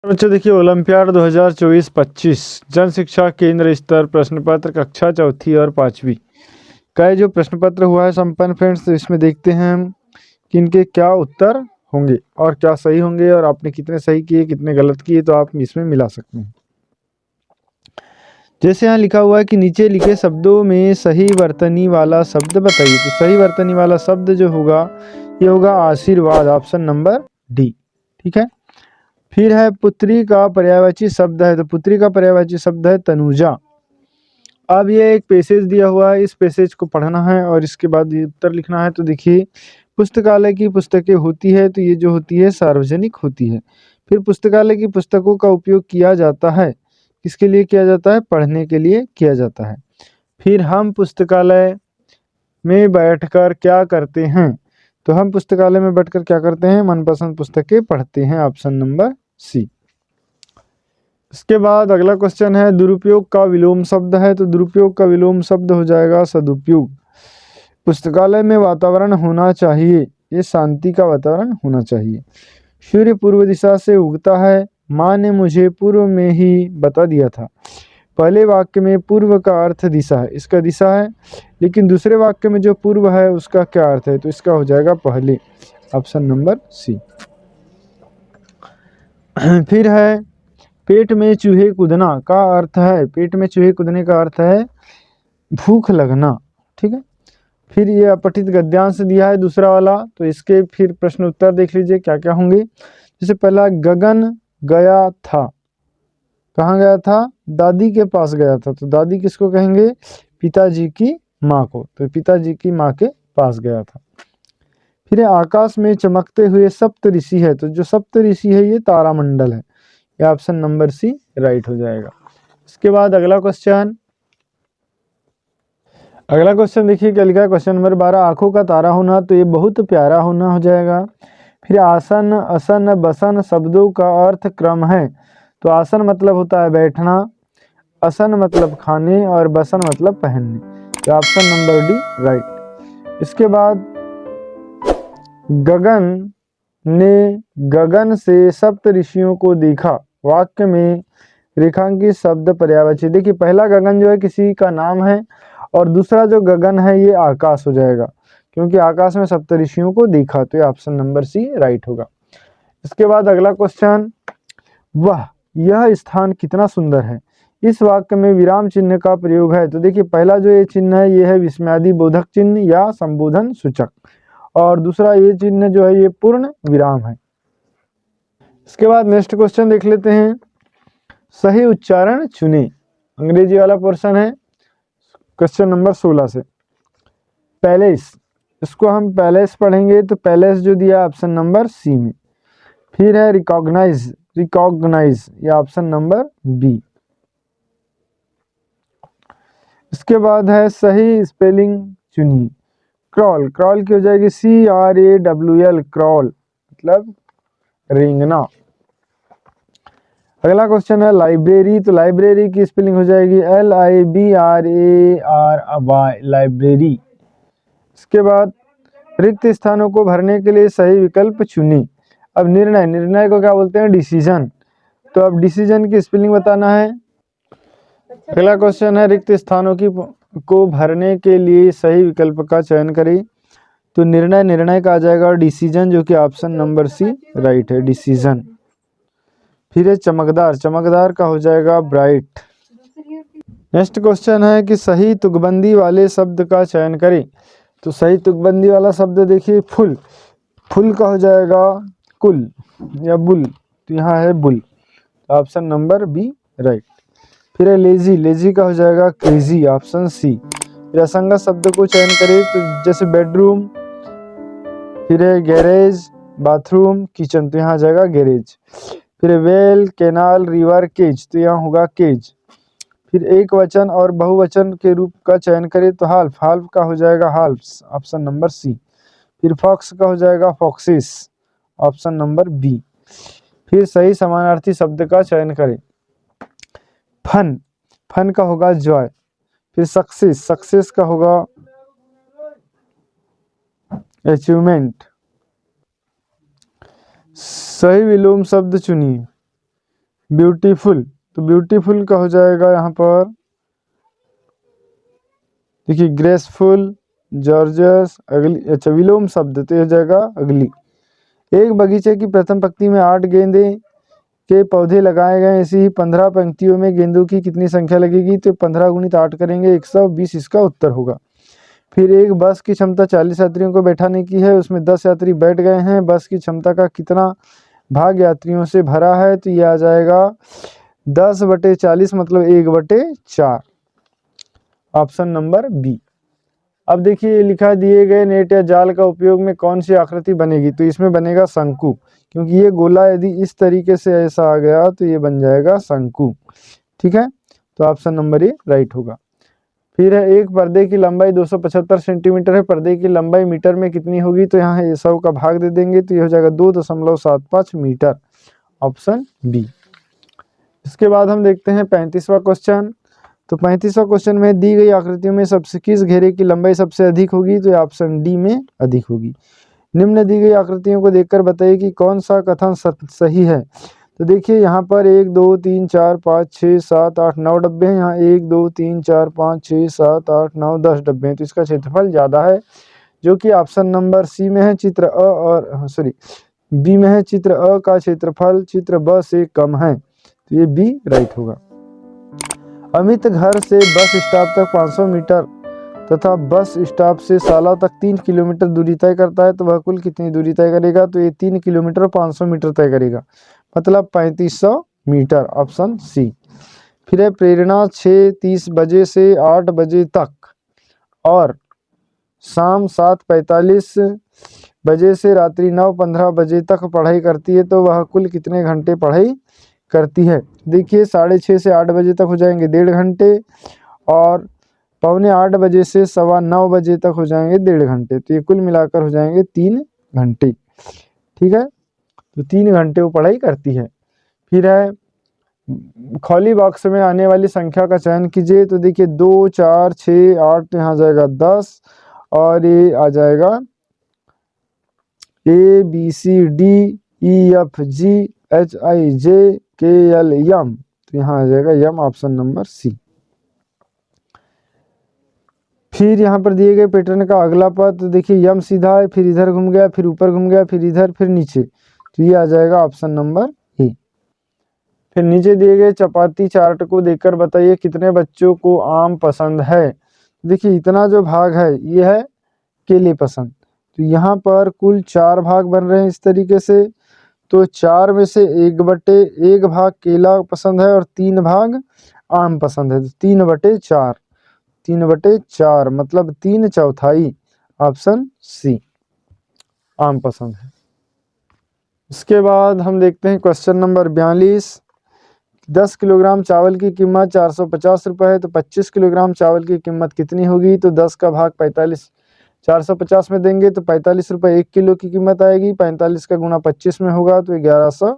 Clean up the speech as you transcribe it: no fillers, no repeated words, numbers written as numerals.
बच्चों देखिए ओलंपियाड 2024-25 जन शिक्षा केंद्र स्तर प्रश्न पत्र कक्षा चौथी और पाँचवीं का ये जो प्रश्न पत्र हुआ है संपन्न फ्रेंड्स, तो इसमें देखते हैं हम कि इनके क्या उत्तर होंगे और क्या सही होंगे और आपने कितने सही किए कितने गलत किए, तो आप इसमें मिला सकते हैं। जैसे यहाँ लिखा हुआ है कि नीचे लिखे शब्दों में सही वर्तनी वाला शब्द बताइए, तो सही वर्तनी वाला शब्द जो होगा ये होगा आशीर्वाद, ऑप्शन नंबर डी। ठीक है। फिर है पुत्री का पर्यायवाची शब्द है, तो पुत्री का पर्यायवाची शब्द है तनुजा। अब ये एक पैसेज दिया हुआ है, इस पैसेज को पढ़ना है और इसके बाद ये उत्तर लिखना है। तो देखिए पुस्तकालय की पुस्तकें होती है, तो ये जो होती है सार्वजनिक होती है। फिर पुस्तकालय की पुस्तकों का उपयोग किया जाता है, किसके लिए किया जाता है? पढ़ने के लिए किया जाता है। फिर हम पुस्तकालय में बैठकर क्या करते हैं? तो हम पुस्तकालय में बैठकर क्या करते हैं? मनपसंद पुस्तकें पढ़ते हैं, ऑप्शन नंबर सी। इसके बाद अगला क्वेश्चन है दुरुपयोग का विलोम शब्द है, तो दुरुपयोग का विलोम शब्द हो जाएगा सदुपयोग। पुस्तकालय में वातावरण होना चाहिए, ये शांति का वातावरण होना चाहिए। सूर्य पूर्व दिशा से उगता है, माँ ने मुझे पूर्व में ही बता दिया था। पहले वाक्य में पूर्व का अर्थ दिशा है, इसका दिशा है, लेकिन दूसरे वाक्य में जो पूर्व है उसका क्या अर्थ है? तो इसका हो जाएगा पहले, ऑप्शन नंबर सी। फिर है पेट में चूहे कूदना का अर्थ है, पेट में चूहे कूदने का अर्थ है भूख लगना। ठीक है। फिर ये अपठित गद्यांश दिया है दूसरा वाला, तो इसके फिर प्रश्न उत्तर देख लीजिए क्या क्या होंगे। जैसे पहला गगन गया था, कहाँ गया था? दादी के पास गया था, तो दादी किसको कहेंगे? पिताजी की माँ को, तो पिताजी की माँ के पास गया था। फिर आकाश में चमकते हुए सप्त ऋषि है, तो जो सप्त ऋषि है ये तारामंडल है, ये ऑप्शन नंबर सी राइट हो जाएगा। इसके बाद अगला क्वेश्चन देखिए क्या लिखा है, क्वेश्चन नंबर 12 आंखों का तारा होना, तो ये बहुत प्यारा होना हो जाएगा। फिर आसन असन बसन शब्दों का अर्थ क्रम है, तो आसन मतलब होता है बैठना, असन मतलब खाने और बसन मतलब पहनने, तो ऑप्शन नंबर डी राइट। इसके बाद गगन ने गगन से सप्त ऋषियों को देखा, वाक्य में रेखांकित शब्द पर्यायवाची। देखिए पहला गगन जो है किसी का नाम है और दूसरा जो गगन है ये आकाश हो जाएगा, क्योंकि आकाश में सप्त ऋषियों को देखा, तो ये ऑप्शन नंबर सी राइट होगा। इसके बाद अगला क्वेश्चन, वह यह स्थान कितना सुंदर है, इस वाक्य में विराम चिन्ह का प्रयोग है। तो देखिए पहला जो ये चिन्ह है ये है विस्मयादि बोधक चिन्ह या संबोधन सूचक, और दूसरा ये चिन्ह जो है ये पूर्ण विराम है। इसके बाद नेक्स्ट क्वेश्चन देख लेते हैं, सही उच्चारण चुने, अंग्रेजी वाला पोर्शन है क्वेश्चन नंबर 16 से। पैलेस, इसको हम पैलेस पढ़ेंगे, तो पैलेस जो दिया ऑप्शन नंबर सी में। फिर है रिकॉग्नाइज, रिकॉग्नाइज ये ऑप्शन नंबर बी। इसके बाद है सही स्पेलिंग चुनिए, क्रॉल, क्रॉल की हो जाएगी CRAWL, क्रॉल मतलब रेंगना। अगला क्वेश्चन है लाइब्रेरी, तो लाइब्रेरी की स्पेलिंग हो जाएगी LIBRARY, लाइब्रेरी। इसके बाद रिक्त स्थानों को भरने के लिए सही विकल्प चुने। अब निर्णय, निर्णय को क्या बोलते हैं? डिसीजन, तो अब डिसीजन की स्पेलिंग बताना है। अगला क्वेश्चन है रिक्त स्थानों को भरने के लिए सही विकल्प का चयन करें, तो निर्णय, निर्णय का आ जाएगा, और डिसीजन जो कि ऑप्शन नंबर सी राइट है, डिसीजन। फिर है चमकदार, चमकदार का हो जाएगा ब्राइट। नेक्स्ट क्वेश्चन है कि सही तुकबंदी वाले शब्द का चयन करें, तो सही तुकबंदी वाला शब्द देखिए फुल, फुल का हो जाएगा कुल या बुल, तो यहाँ है bull, option number B right. फिर है लेजी, लेजी का हो जाएगा क्रेजी, ऑप्शन सी। फिर असंगत शब्द को चयन करें, तो जैसे बेडरूम, फिर है गैरेज, बाथरूम, किचन, तो यहाँ आ जाएगा गैरेज। फिर वेल, कैनाल, रिवर, केज, तो यहाँ होगा केज। फिर एक वचन और बहुवचन के रूप का चयन करें, तो हाल्फ, हाल्फ का हो जाएगा हाल्फ्स, ऑप्शन नंबर सी। फिर फॉक्स का हो जाएगा फॉक्सिस, ऑप्शन नंबर बी। फिर सही समानार्थी शब्द का चयन करें, फन, फन का होगा जॉय। फिर सक्सेस, सक्सेस का होगा अचीवमेंट। सही विलोम शब्द चुनिए, ब्यूटीफुल, तो ब्यूटीफुल का हो जाएगा यहाँ पर, देखिए ग्रेसफुल, जॉर्जस, अगली, अच्छा विलोम शब्द, तो ये हो जाएगा अगली। एक बगीचे की प्रथम पंक्ति में 8 गेंदे के पौधे लगाए गए, ऐसी ही 15 पंक्तियों में गेंदों की कितनी संख्या लगेगी, तो 15 गुणित 8 करेंगे 120 इसका उत्तर होगा। फिर एक बस की क्षमता 40 यात्रियों को बैठाने की है, उसमें 10 यात्री बैठ गए हैं, बस की क्षमता का कितना भाग यात्रियों से भरा है, तो यह आ जाएगा 10/40 मतलब 1/4, ऑप्शन नंबर बी। अब देखिए लिखा दिए गए नेट या जाल का उपयोग में कौन सी आकृति बनेगी, तो इसमें बनेगा शंकु, क्योंकि ये गोला यदि इस तरीके से ऐसा आ गया तो ये बन जाएगा शंकु। ठीक है, तो ऑप्शन नंबर ए राइट होगा। फिर है एक पर्दे की लंबाई 275 सेंटीमीटर है, पर्दे की लंबाई मीटर में कितनी होगी, तो यहाँ 100 का भाग दे देंगे तो ये हो जाएगा 2.75 मीटर, ऑप्शन बी। इसके बाद हम देखते हैं 35वां क्वेश्चन। तो 35वां क्वेश्चन में दी गई आकृतियों में सबसे किस घेरे की लंबाई सबसे अधिक होगी, तो ऑप्शन डी में अधिक होगी। निम्न दी गई आकृतियों को देखकर बताइए कि कौन सा कथन सही है। तो देखिए यहाँ पर 1 2 3 4 5 6 7 8 9 डब्बे हैं, यहाँ 1 2 3 4 5 6 7 8 9 10 डब्बे हैं, तो इसका क्षेत्रफल ज़्यादा है, जो कि ऑप्शन नंबर सी में है, चित्र अ और सॉरी बी में है, चित्र अ का क्षेत्रफल चित्र ब से कम है, तो ये बी राइट होगा। अमित घर से बस स्टॉप तक 500 मीटर तथा बस स्टॉप से साला तक 3 किलोमीटर दूरी तय करता है, तो वह कुल कितनी दूरी तय करेगा, तो ये 3 किलोमीटर 500 मीटर तय करेगा, मतलब 3500 मीटर, ऑप्शन सी। फिर है प्रेरणा 6:30 बजे से 8 बजे तक और शाम 7:45 बजे से रात्रि 9:15 बजे तक पढ़ाई करती है, तो वह कुल कितने घंटे पढ़ाई करती है। देखिए 6:30 से 8 बजे तक हो जाएंगे 1.5 घंटे और 7:45 बजे से 9:15 बजे तक हो जाएंगे 1.5 घंटे, तो ये कुल मिलाकर हो जाएंगे 3 घंटे। ठीक है, तो 3 घंटे वो पढ़ाई करती है। फिर है खाली बॉक्स में आने वाली संख्या का चयन कीजिए। तो देखिए 2 4 6 8 तो यहाँ जाएगा 10 और ये आ जाएगा ABCDEFGHIJKL तो यहाँ आ जाएगा यम, ऑप्शन नंबर सी। फिर यहाँ पर दिए गए पैटर्न का अगला पद, तो देखिए यम सीधा है, फिर इधर घूम गया, फिर ऊपर घूम गया, फिर इधर, फिर नीचे, तो ये आ जाएगा ऑप्शन नंबर ए। फिर नीचे दिए गए चपाती चार्ट को देखकर बताइए कितने बच्चों को आम पसंद है। देखिए इतना जो भाग है ये है केले पसंद, तो यहाँ पर कुल 4 भाग बन रहे हैं इस तरीके से, तो 4 में से 1/1 भाग केला पसंद है और 3 भाग आम पसंद है, तो 3/4, 3/4 मतलब 3/4, ऑप्शन सी आम पसंद है। इसके बाद हम देखते हैं क्वेश्चन नंबर 42। 10 किलोग्राम चावल की कीमत 450 रुपये है, तो 25 किलोग्राम चावल की कीमत कितनी होगी, तो 10 का भाग 45 450 में देंगे तो 45 रुपये 1 किलो की कीमत आएगी, 45 का गुणा 25 में होगा तो 1100